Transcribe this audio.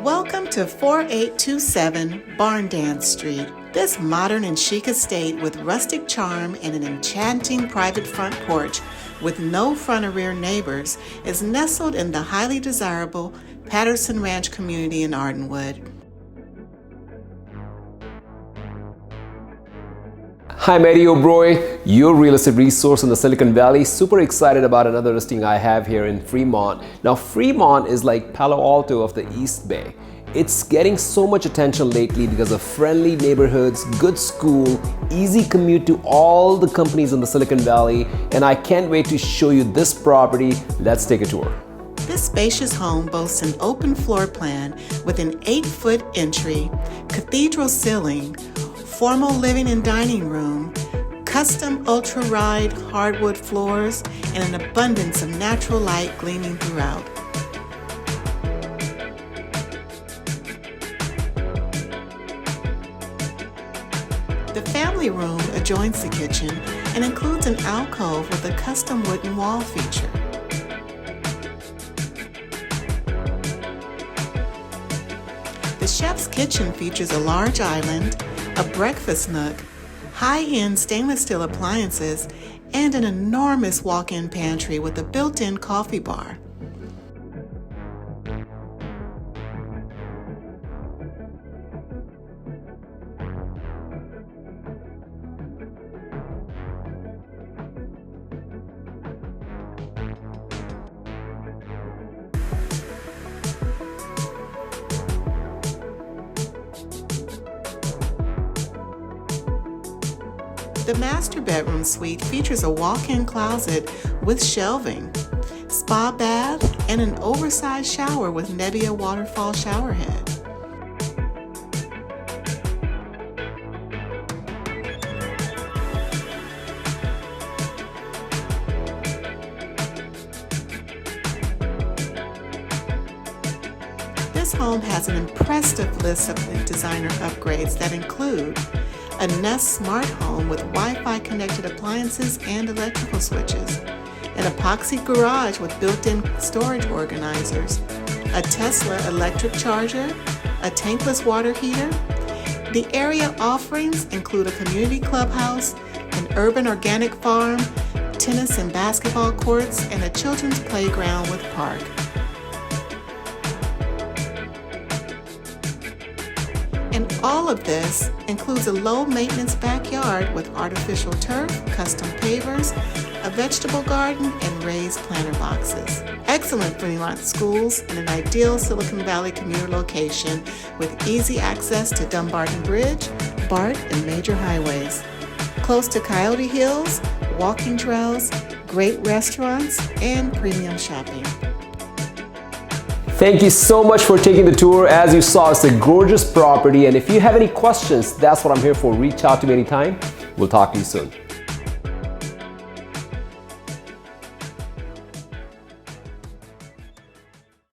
Welcome to 4827 Barndance Street. This modern and chic estate with rustic charm and an enchanting private front porch with no front or rear neighbors is nestled in the highly desirable Patterson Ranch community in Ardenwood. Hi, Mary O'Broy, your real estate resource in the Silicon Valley. Super excited about another listing I have here in Fremont. Now, Fremont is like Palo Alto of the East Bay. It's getting so much attention lately because of friendly neighborhoods, good school, easy commute to all the companies in the Silicon Valley, and I can't wait to show you this property. Let's take a tour. This spacious home boasts an open floor plan with an 8-foot entry, cathedral ceiling, formal living and dining room, custom ultra-wide hardwood floors, and an abundance of natural light gleaming throughout. The family room adjoins the kitchen and includes an alcove with a custom wooden wall feature. The chef's kitchen features a large island, a breakfast nook, high-end stainless steel appliances, and an enormous walk-in pantry with a built-in coffee bar. The master bedroom suite features a walk-in closet with shelving, spa bath, and an oversized shower with Nebia waterfall shower head. This home has an impressive list of designer upgrades that include a Nest smart home with Wi-Fi connected appliances and electrical switches, an epoxy garage with built-in storage organizers, a Tesla electric charger, a tankless water heater. The area offerings include a community clubhouse, an urban organic farm, tennis and basketball courts, and a children's playground with park. And all of this includes a low-maintenance backyard with artificial turf, custom pavers, a vegetable garden, and raised planter boxes. Excellent Fremont schools and an ideal Silicon Valley commuter location with easy access to Dumbarton Bridge, BART, and major highways. Close to Coyote Hills, walking trails, great restaurants, and premium shopping. Thank you so much for taking the tour. As you saw, it's a gorgeous property, and if you have any questions, that's what I'm here for. Reach out to me anytime. We'll talk to you soon.